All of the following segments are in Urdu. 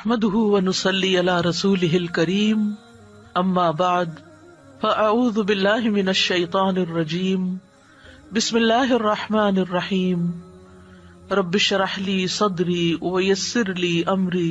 نحمده ونصلي على رسوله الكريم اما بعد فاعوذ بالله من الشيطان الرجيم بسم الله الرحمن الرحيم رب اشرح لي صدري ويسر لي امري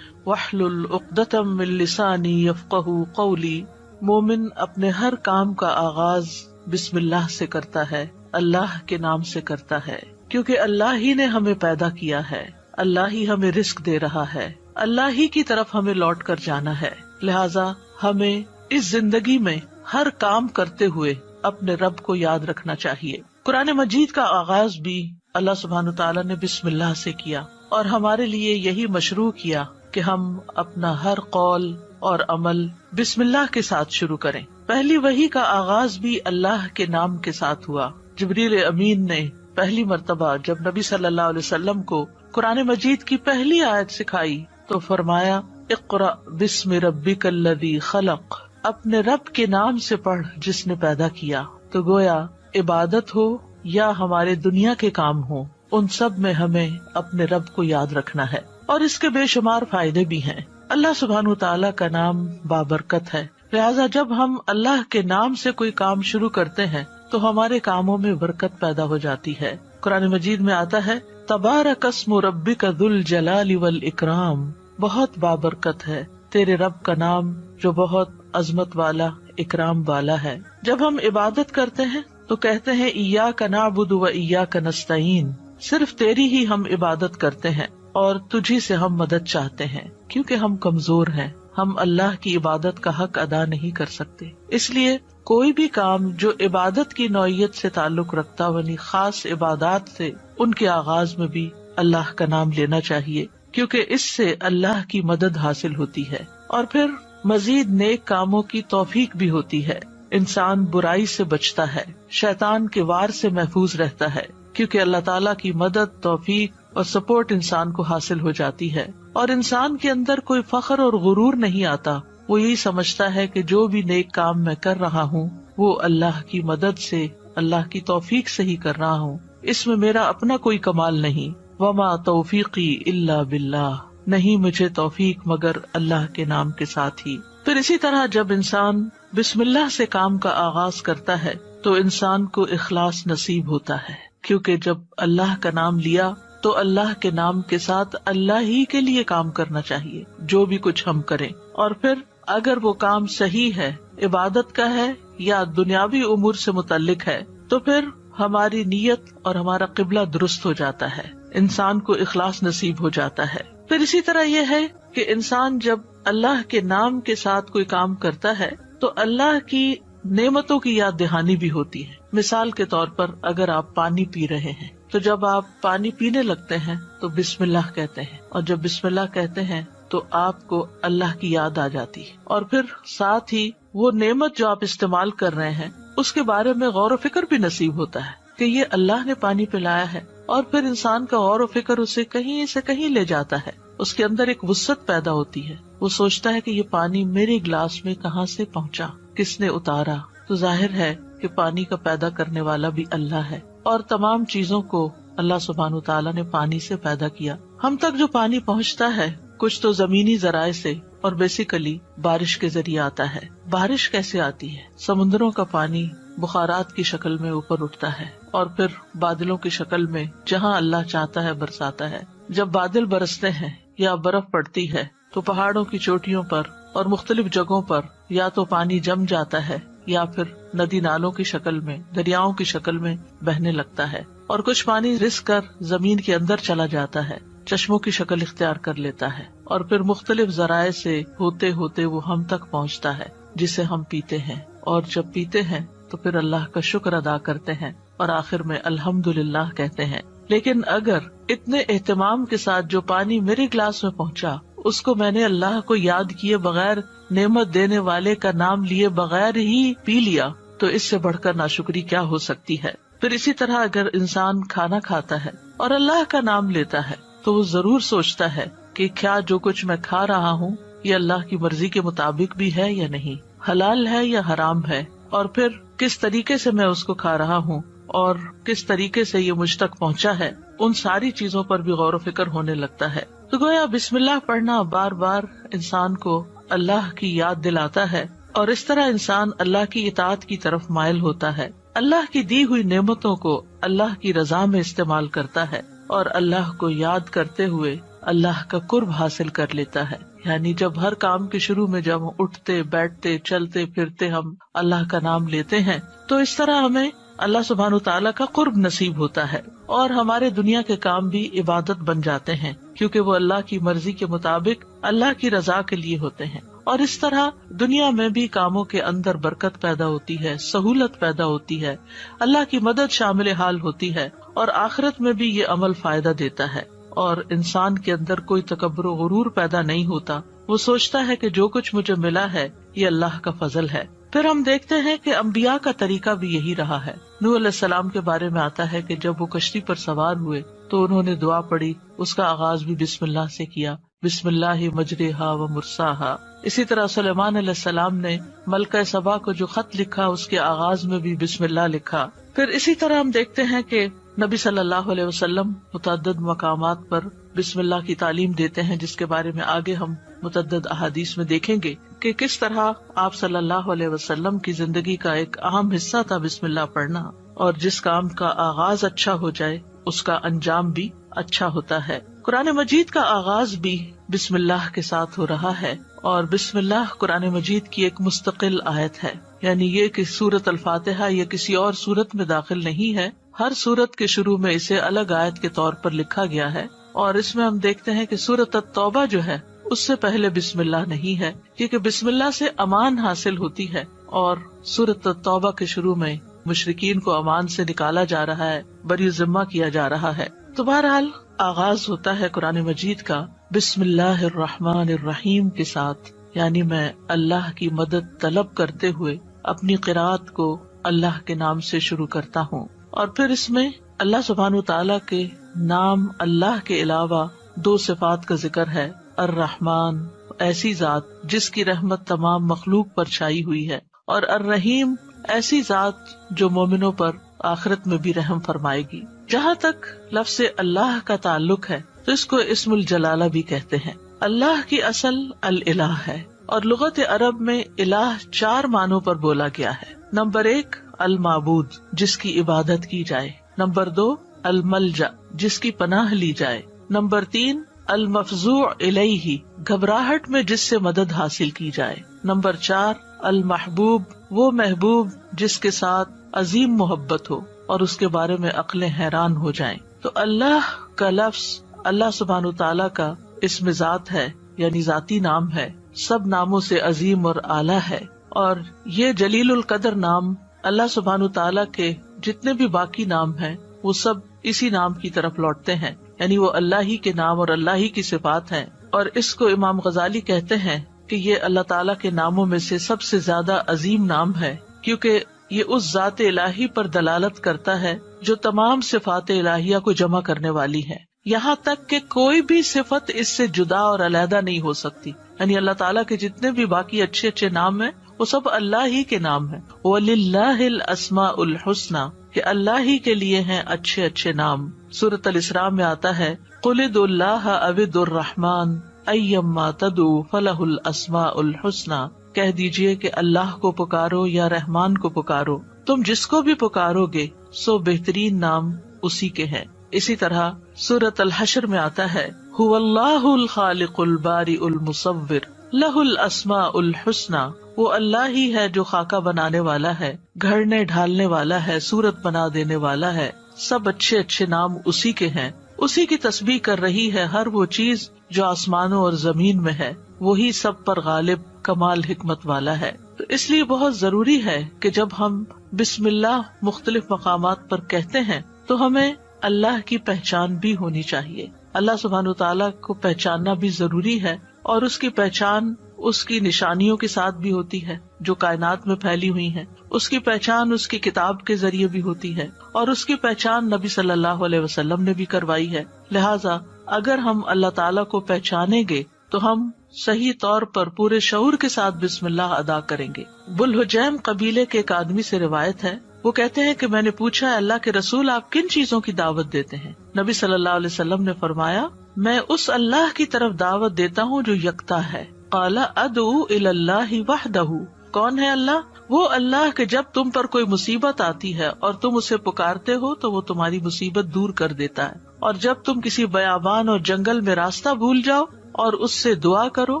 واحلل عقدة من لساني يفقهوا قولي۔ مومن اپنے ہر کام کا آغاز بسم اللہ سے کرتا ہے، اللہ کے نام سے کرتا ہے، کیونکہ اللہ ہی نے ہمیں پیدا کیا ہے، اللہ ہی ہمیں رزق دے رہا ہے، اللہ ہی کی طرف ہمیں لوٹ کر جانا ہے۔ لہٰذا ہمیں اس زندگی میں ہر کام کرتے ہوئے اپنے رب کو یاد رکھنا چاہیے۔ قرآن مجید کا آغاز بھی اللہ سبحانہ تعالیٰ نے بسم اللہ سے کیا، اور ہمارے لیے یہی مشروع کیا کہ ہم اپنا ہر قول اور عمل بسم اللہ کے ساتھ شروع کریں۔ پہلی وحی کا آغاز بھی اللہ کے نام کے ساتھ ہوا۔ جبریل امین نے پہلی مرتبہ جب نبی صلی اللہ علیہ وسلم کو قرآن مجید کی پہلی آیت سکھائی تو فرمایا اقرأ بسم ربک الذی خلق، اپنے رب کے نام سے پڑھ جس نے پیدا کیا۔ تو گویا عبادت ہو یا ہمارے دنیا کے کام ہو، ان سب میں ہمیں اپنے رب کو یاد رکھنا ہے، اور اس کے بے شمار فائدے بھی ہیں۔ اللہ سبحانہ تعالیٰ کا نام بابرکت ہے، لہٰذا جب ہم اللہ کے نام سے کوئی کام شروع کرتے ہیں تو ہمارے کاموں میں برکت پیدا ہو جاتی ہے۔ قرآن مجید میں آتا ہے تبارک اسم ربک ذو الجلال والاکرام، بہت بابرکت ہے تیرے رب کا نام جو بہت عظمت والا، اکرام والا ہے۔ جب ہم عبادت کرتے ہیں تو کہتے ہیں ایاک نعبد و ایاک نستعین، صرف تیری ہی ہم عبادت کرتے ہیں اور تجھی سے ہم مدد چاہتے ہیں، کیونکہ ہم کمزور ہیں، ہم اللہ کی عبادت کا حق ادا نہیں کر سکتے۔ اس لیے کوئی بھی کام جو عبادت کی نوعیت سے تعلق رکھتا یعنی خاص عبادات سے، ان کے آغاز میں بھی اللہ کا نام لینا چاہیے، کیونکہ اس سے اللہ کی مدد حاصل ہوتی ہے، اور پھر مزید نیک کاموں کی توفیق بھی ہوتی ہے۔ انسان برائی سے بچتا ہے، شیطان کے وار سے محفوظ رہتا ہے، کیونکہ اللہ تعالیٰ کی مدد، توفیق اور سپورٹ انسان کو حاصل ہو جاتی ہے، اور انسان کے اندر کوئی فخر اور غرور نہیں آتا۔ وہ یہی سمجھتا ہے کہ جو بھی نیک کام میں کر رہا ہوں وہ اللہ کی مدد سے، اللہ کی توفیق سے ہی کر رہا ہوں، اس میں میرا اپنا کوئی کمال نہیں۔ وما توفیقی الا باللہ، نہیں مجھے توفیق مگر اللہ کے نام کے ساتھ ہی۔ پھر اسی طرح جب انسان بسم اللہ سے کام کا آغاز کرتا ہے تو انسان کو اخلاص نصیب ہوتا ہے، کیونکہ جب اللہ کا نام لیا تو اللہ کے نام کے ساتھ اللہ ہی کے لیے کام کرنا چاہیے جو بھی کچھ ہم کریں، اور پھر اگر وہ کام صحیح ہے، عبادت کا ہے یا دنیاوی امور سے متعلق ہے، تو پھر ہماری نیت اور ہمارا قبلہ درست ہو جاتا ہے، انسان کو اخلاص نصیب ہو جاتا ہے۔ پھر اسی طرح یہ ہے کہ انسان جب اللہ کے نام کے ساتھ کوئی کام کرتا ہے تو اللہ کی نعمتوں کی یاد دہانی بھی ہوتی ہے۔ مثال کے طور پر اگر آپ پانی پی رہے ہیں تو جب آپ پانی پینے لگتے ہیں تو بسم اللہ کہتے ہیں، اور جب بسم اللہ کہتے ہیں تو آپ کو اللہ کی یاد آ جاتی ہے، اور پھر ساتھ ہی وہ نعمت جو آپ استعمال کر رہے ہیں اس کے بارے میں غور و فکر بھی نصیب ہوتا ہے کہ یہ اللہ نے پانی پلایا ہے، اور پھر انسان کا غور و فکر اسے کہیں سے کہیں لے جاتا ہے، اس کے اندر ایک وسعت پیدا ہوتی ہے، وہ سوچتا ہے کہ یہ پانی میرے گلاس میں کہاں سے پہنچا، کس نے اتارا۔ تو ظاہر ہے کہ پانی کا پیدا کرنے والا بھی اللہ ہے، اور تمام چیزوں کو اللہ سبحانہ تعالیٰ نے پانی سے پیدا کیا۔ ہم تک جو پانی پہنچتا ہے کچھ تو زمینی ذرائع سے اور بیسیکلی بارش کے ذریعے آتا ہے۔ بارش کیسے آتی ہے؟ سمندروں کا پانی بخارات کی شکل میں اوپر اٹھتا ہے اور پھر بادلوں کی شکل میں جہاں اللہ چاہتا ہے برساتا ہے۔ جب بادل برستے ہیں یا برف پڑتی ہے تو پہاڑوں کی چوٹیوں پر اور مختلف جگہوں پر یا تو پانی جم جاتا ہے یا پھر ندی نالوں کی شکل میں، دریاؤں کی شکل میں بہنے لگتا ہے، اور کچھ پانی رس کر زمین کے اندر چلا جاتا ہے، چشموں کی شکل اختیار کر لیتا ہے، اور پھر مختلف ذرائع سے ہوتے ہوتے وہ ہم تک پہنچتا ہے جسے ہم پیتے ہیں، اور جب پیتے ہیں تو پھر اللہ کا شکر ادا کرتے ہیں اور آخر میں الحمدللہ کہتے ہیں۔ لیکن اگر اتنے اہتمام کے ساتھ جو پانی میرے گلاس میں پہنچا اس کو میں نے اللہ کو یاد کیے بغیر، نعمت دینے والے کا نام لیے بغیر ہی پی لیا، تو اس سے بڑھ کر ناشکری کیا ہو سکتی ہے۔ پھر اسی طرح اگر انسان کھانا کھاتا ہے اور اللہ کا نام لیتا ہے تو وہ ضرور سوچتا ہے کہ کیا جو کچھ میں کھا رہا ہوں یہ اللہ کی مرضی کے مطابق بھی ہے یا نہیں، حلال ہے یا حرام ہے، اور پھر کس طریقے سے میں اس کو کھا رہا ہوں اور کس طریقے سے یہ مجھ تک پہنچا ہے، ان ساری چیزوں پر بھی غور و فکر ہونے لگتا ہے۔ تو گویا بسم اللہ پڑھنا بار بار انسان کو اللہ کی یاد دلاتا ہے، اور اس طرح انسان اللہ کی اطاعت کی طرف مائل ہوتا ہے، اللہ کی دی ہوئی نعمتوں کو اللہ کی رضا میں استعمال کرتا ہے، اور اللہ کو یاد کرتے ہوئے اللہ کا قرب حاصل کر لیتا ہے۔ یعنی جب ہر کام کے شروع میں جب ہم اٹھتے بیٹھتے چلتے پھرتے ہم اللہ کا نام لیتے ہیں تو اس طرح ہمیں اللہ سبحانہ وتعالیٰ کا قرب نصیب ہوتا ہے، اور ہمارے دنیا کے کام بھی عبادت بن جاتے ہیں، کیونکہ وہ اللہ کی مرضی کے مطابق اللہ کی رضا کے لیے ہوتے ہیں۔ اور اس طرح دنیا میں بھی کاموں کے اندر برکت پیدا ہوتی ہے، سہولت پیدا ہوتی ہے، اللہ کی مدد شامل حال ہوتی ہے، اور آخرت میں بھی یہ عمل فائدہ دیتا ہے، اور انسان کے اندر کوئی تکبر و غرور پیدا نہیں ہوتا۔ وہ سوچتا ہے کہ جو کچھ مجھے ملا ہے یہ اللہ کا فضل ہے۔ پھر ہم دیکھتے ہیں کہ انبیاء کا طریقہ بھی یہی رہا ہے۔ نوح علیہ السلام کے بارے میں آتا ہے کہ جب وہ کشتی پر سوار ہوئے تو انہوں نے دعا پڑھی، اس کا آغاز بھی بسم اللہ سے کیا، بسم اللہ مجریہا و مرساہا۔ اسی طرح سلیمان علیہ السلام نے ملکہ سبا کو جو خط لکھا اس کے آغاز میں بھی بسم اللہ لکھا۔ پھر اسی طرح ہم دیکھتے ہیں کہ نبی صلی اللہ علیہ وسلم متعدد مقامات پر بسم اللہ کی تعلیم دیتے ہیں، جس کے بارے میں آگے ہم متعدد احادیث میں دیکھیں گے کہ کس طرح آپ صلی اللہ علیہ وسلم کی زندگی کا ایک اہم حصہ تھا بسم اللہ پڑھنا، اور جس کام کا آغاز اچھا ہو جائے اس کا انجام بھی اچھا ہوتا ہے۔ قرآن مجید کا آغاز بھی بسم اللہ کے ساتھ ہو رہا ہے، اور بسم اللہ قرآن مجید کی ایک مستقل آیت ہے، یعنی یہ کہ سورۃ الفاتحہ یہ کسی اور سورت میں داخل نہیں ہے، ہر سورت کے شروع میں اسے الگ آیت کے طور پر لکھا گیا ہے۔ اور اس میں ہم دیکھتے ہیں کہ سورۃ التوبہ جو ہے اس سے پہلے بسم اللہ نہیں ہے، کیونکہ بسم اللہ سے امان حاصل ہوتی ہے، اور سورۃ التوبہ کے شروع میں مشرکین کو امان سے نکالا جا رہا ہے، بری ذمہ کیا جا رہا ہے۔ تو بہرحال آغاز ہوتا ہے قرآن مجید کا بسم اللہ الرحمن الرحیم کے ساتھ، یعنی میں اللہ کی مدد طلب کرتے ہوئے اپنی قرات کو اللہ کے نام سے شروع کرتا ہوں۔ اور پھر اس میں اللہ سبحانہ تعالیٰ کے نام اللہ کے علاوہ دو صفات کا ذکر ہے۔ الرحمن ایسی ذات جس کی رحمت تمام مخلوق پر چھائی ہوئی ہے، اور الرحیم ایسی ذات جو مومنوں پر آخرت میں بھی رحم فرمائے گی۔ جہاں تک لفظ اللہ کا تعلق ہے تو اس کو اسم الجلالہ بھی کہتے ہیں۔ اللہ کی اصل الالہ ہے، اور لغت عرب میں الہ 4 معنوں پر بولا گیا ہے۔ نمبر 1 المعبود جس کی عبادت کی جائے، نمبر 2 الملجا جس کی پناہ لی جائے، نمبر 3 المفزوع الیہ گھبراہٹ میں جس سے مدد حاصل کی جائے، نمبر 4 المحبوب وہ محبوب جس کے ساتھ عظیم محبت ہو اور اس کے بارے میں عقلیں حیران ہو جائیں۔ تو اللہ کا لفظ اللہ سبحانہ تعالیٰ کا اسم ذات ہے، یعنی ذاتی نام ہے، سب ناموں سے عظیم اور اعلیٰ ہے، اور یہ جلیل القدر نام اللہ سبحانہ تعالیٰ کے جتنے بھی باقی نام ہیں وہ سب اسی نام کی طرف لوٹتے ہیں، یعنی وہ اللہ ہی کے نام اور اللہ ہی کی صفات ہیں۔ اور اس کو امام غزالی کہتے ہیں کہ یہ اللہ تعالیٰ کے ناموں میں سے سب سے زیادہ عظیم نام ہے، کیونکہ یہ اس ذات الہی پر دلالت کرتا ہے جو تمام صفات الہیہ کو جمع کرنے والی ہے، یہاں تک کہ کوئی بھی صفت اس سے جدا اور علیحدہ نہیں ہو سکتی۔ یعنی اللہ تعالیٰ کے جتنے بھی باقی اچھے اچھے نام ہیں وہ سب اللہ ہی کے نام ہیں۔ وَلِلَّهِ الْأَسْمَاءُ الْحُسْنَى کہ اللہ ہی کے لیے ہیں اچھے اچھے نام۔ سورۃ الاسراء میں آتا ہے قُلِ ادْعُوا اللَّهَ أَوِ ادْعُوا الرَّحْمَٰنَ أَيَّمَّا تَدْعُوا فَلَهُ الْأَسْمَاءُ الْحُسْنَى کہہ دیجئے کہ اللہ کو پکارو یا رحمان کو پکارو، تم جس کو بھی پکارو گے سو بہترین نام اسی کے ہیں۔ اسی طرح سورۃ الحشر میں آتا ہے هُوَ اللَّهُ الْخَالِقُ الْبَارِئُ الْمُصَوِّرُ لَهُ الْأَسْمَاءُ الْحُسْنَى وہ اللہ ہی ہے جو خاکہ بنانے والا ہے، گھڑنے ڈھالنے والا ہے، صورت بنا دینے والا ہے، سب اچھے اچھے نام اسی کے ہیں۔ اسی کی تسبیح کر رہی ہے ہر وہ چیز جو آسمانوں اور زمین میں ہے، وہی سب پر غالب کمال حکمت والا ہے۔ تو اس لیے بہت ضروری ہے کہ جب ہم بسم اللہ مختلف مقامات پر کہتے ہیں تو ہمیں اللہ کی پہچان بھی ہونی چاہیے۔ اللہ سبحانہ تعالیٰ کو پہچاننا بھی ضروری ہے، اور اس کی پہچان اس کی نشانیوں کے ساتھ بھی ہوتی ہے جو کائنات میں پھیلی ہوئی ہیں، اس کی پہچان اس کی کتاب کے ذریعے بھی ہوتی ہے، اور اس کی پہچان نبی صلی اللہ علیہ وسلم نے بھی کروائی ہے۔ لہٰذا اگر ہم اللہ تعالیٰ کو پہچانیں گے تو ہم صحیح طور پر پورے شعور کے ساتھ بسم اللہ ادا کریں گے۔ بلحجیم قبیلے کے ایک آدمی سے روایت ہے، وہ کہتے ہیں کہ میں نے پوچھا اللہ کے رسول آپ کن چیزوں کی دعوت دیتے ہیں؟ نبی صلی اللہ علیہ وسلم نے فرمایا میں اس اللہ کی طرف دعوت دیتا ہوں جو یکتا ہے. قال ادعو الی اللہ وحدہ. کون ہے اللہ؟ وہ اللہ کہ جب تم پر کوئی مصیبت آتی ہے اور تم اسے پکارتے ہو تو وہ تمہاری مصیبت دور کر دیتا ہے، اور جب تم کسی بیابان اور جنگل میں راستہ بھول جاؤ اور اس سے دعا کرو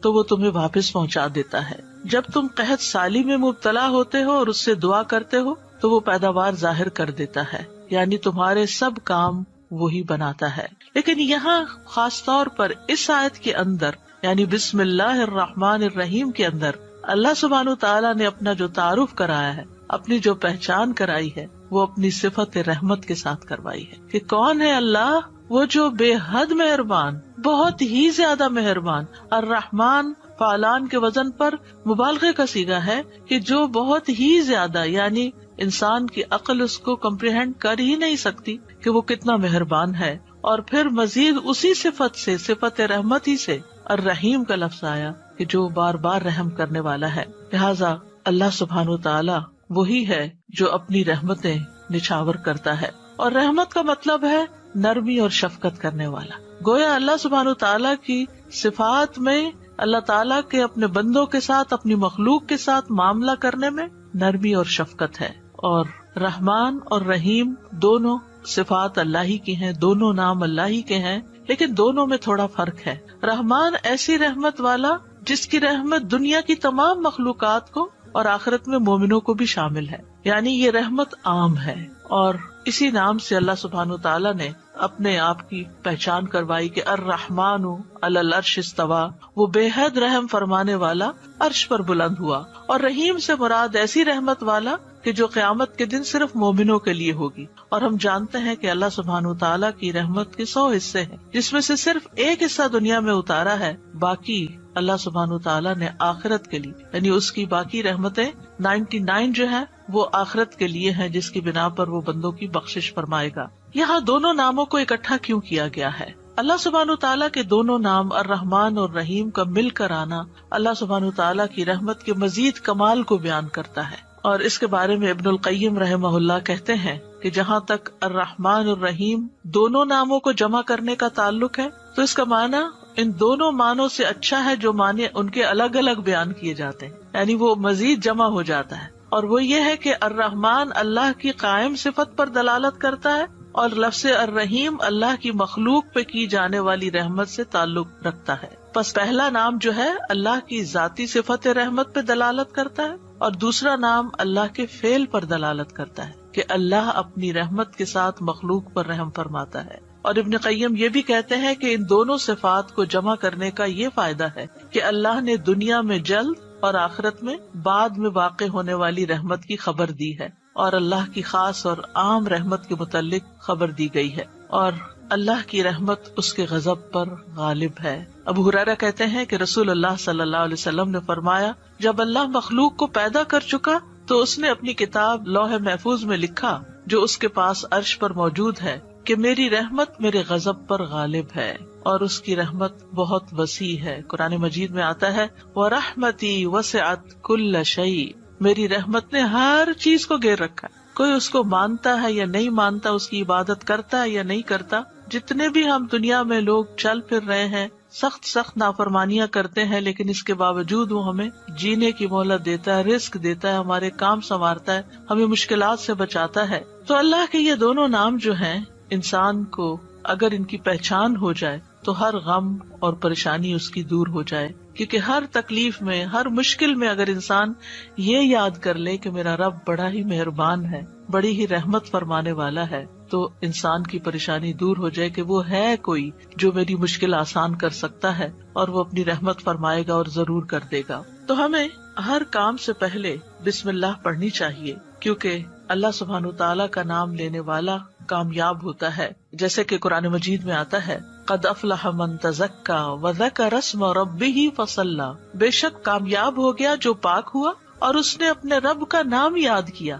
تو وہ تمہیں واپس پہنچا دیتا ہے. جب تم قحط سالی میں مبتلا ہوتے ہو اور اس سے دعا کرتے ہو تو وہ پیداوار ظاہر کر دیتا ہے، یعنی تمہارے سب کام وہی بناتا ہے. لیکن یہاں خاص طور پر اس آیت کے اندر یعنی بسم اللہ الرحمن الرحیم کے اندر اللہ سبحانہ وتعالیٰ نے اپنا جو تعارف کرایا ہے، اپنی جو پہچان کرائی ہے، وہ اپنی صفت رحمت کے ساتھ کروائی ہے کہ کون ہے اللہ؟ وہ جو بے حد مہربان، بہت ہی زیادہ مہربان. الرحمن فعلان کے وزن پر مبالغے کا صیغہ ہے کہ جو بہت ہی زیادہ، یعنی انسان کی عقل اس کو کمپریہینڈ کر ہی نہیں سکتی کہ وہ کتنا مہربان ہے. اور پھر مزید اسی صفت سے، صفت رحمت ہی سے الرحیم کا لفظ آیا کہ جو بار بار رحم کرنے والا ہے. لہٰذا اللہ سبحانہ وتعالی وہی ہے جو اپنی رحمتیں نچھاور کرتا ہے، اور رحمت کا مطلب ہے نرمی اور شفقت کرنے والا. گویا اللہ سبحانہ وتعالی کی صفات میں اللہ تعالیٰ کے اپنے بندوں کے ساتھ، اپنی مخلوق کے ساتھ معاملہ کرنے میں نرمی اور شفقت ہے. اور رحمان اور رحیم دونوں صفات اللہ ہی کی ہیں، دونوں نام اللہ ہی کے ہیں، لیکن دونوں میں تھوڑا فرق ہے. رحمان ایسی رحمت والا جس کی رحمت دنیا کی تمام مخلوقات کو اور آخرت میں مومنوں کو بھی شامل ہے، یعنی یہ رحمت عام ہے. اور اسی نام سے اللہ سبحانہ تعالیٰ نے اپنے آپ کی پہچان کروائی کہ الرحمن علی العرش استویٰ، وہ بے حد رحم فرمانے والا عرش پر بلند ہوا. اور رحیم سے مراد ایسی رحمت والا کہ جو قیامت کے دن صرف مومنوں کے لیے ہوگی. اور ہم جانتے ہیں کہ اللہ سبحانہ تعالیٰ کی رحمت کے 100 حصے ہیں، جس میں سے صرف ایک حصہ دنیا میں اتارا ہے، باقی اللہ سبحانہ تعالیٰ نے آخرت کے لیے، یعنی اس کی باقی رحمتیں 99 جو ہے وہ آخرت کے لیے ہیں، جس کی بنا پر وہ بندوں کی بخشش فرمائے گا. یہاں دونوں ناموں کو اکٹھا کیوں کیا گیا ہے؟ اللہ سبحانہ تعالیٰ کے دونوں نام الرحمن اور رحیم کا مل کر آنا اللہ سبحانہ تعالیٰ کی رحمت کے مزید کمال کو بیان کرتا ہے. اور اس کے بارے میں ابن القیم رحمہ اللہ کہتے ہیں کہ جہاں تک الرحمن الرحیم دونوں ناموں کو جمع کرنے کا تعلق ہے تو اس کا معنی ان دونوں معنوں سے اچھا ہے جو معنی ان کے الگ الگ بیان کیے جاتے ہیں، یعنی وہ مزید جمع ہو جاتا ہے. اور وہ یہ ہے کہ الرحمن اللہ کی قائم صفت پر دلالت کرتا ہے، اور لفظ الرحیم اللہ کی مخلوق پہ کی جانے والی رحمت سے تعلق رکھتا ہے. پس پہلا نام جو ہے اللہ کی ذاتی صفت رحمت پہ دلالت کرتا ہے، اور دوسرا نام اللہ کے فعل پر دلالت کرتا ہے کہ اللہ اپنی رحمت کے ساتھ مخلوق پر رحم فرماتا ہے. اور ابن قیم یہ بھی کہتے ہیں کہ ان دونوں صفات کو جمع کرنے کا یہ فائدہ ہے کہ اللہ نے دنیا میں جلد اور آخرت میں بعد میں واقع ہونے والی رحمت کی خبر دی ہے، اور اللہ کی خاص اور عام رحمت کے متعلق خبر دی گئی ہے، اور اللہ کی رحمت اس کے غضب پر غالب ہے. ابو ہریرہ کہتے ہیں کہ رسول اللہ صلی اللہ علیہ وسلم نے فرمایا، جب اللہ مخلوق کو پیدا کر چکا تو اس نے اپنی کتاب لوح محفوظ میں لکھا جو اس کے پاس عرش پر موجود ہے کہ میری رحمت میرے غضب پر غالب ہے، اور اس کی رحمت بہت وسیع ہے. قرآن مجید میں آتا ہے وَرَحْمَتِي وَسِعَتْ كُلَّ شَيْءٍ، میری رحمت نے ہر چیز کو گھیر رکھا. کوئی اس کو مانتا ہے یا نہیں مانتا، اس کی عبادت کرتا ہے یا نہیں کرتا، جتنے بھی ہم دنیا میں لوگ چل پھر رہے ہیں، سخت نافرمانیاں کرتے ہیں، لیکن اس کے باوجود وہ ہمیں جینے کی مہلت دیتا ہے، رزق دیتا ہے، ہمارے کام سنوارتا ہے، ہمیں مشکلات سے بچاتا ہے. تو اللہ کے یہ دونوں نام جو ہیں، انسان کو اگر ان کی پہچان ہو جائے تو ہر غم اور پریشانی اس کی دور ہو جائے. کیونکہ ہر تکلیف میں، ہر مشکل میں اگر انسان یہ یاد کر لے کہ میرا رب بڑا ہی مہربان ہے، بڑی ہی رحمت فرمانے والا ہے، تو انسان کی پریشانی دور ہو جائے کہ وہ ہے کوئی جو میری مشکل آسان کر سکتا ہے، اور وہ اپنی رحمت فرمائے گا اور ضرور کر دے گا. تو ہمیں ہر کام سے پہلے بسم اللہ پڑھنی چاہیے، کیونکہ اللہ سبحانہ تعالیٰ کا نام لینے والا کامیاب ہوتا ہے. جیسے کہ قرآن مجید میں آتا ہے قد افلح من تزکا وذکر اسم ربہ فصلی، بے شک کامیاب ہو گیا جو پاک ہوا اور اس نے اپنے رب کا نام یاد کیا.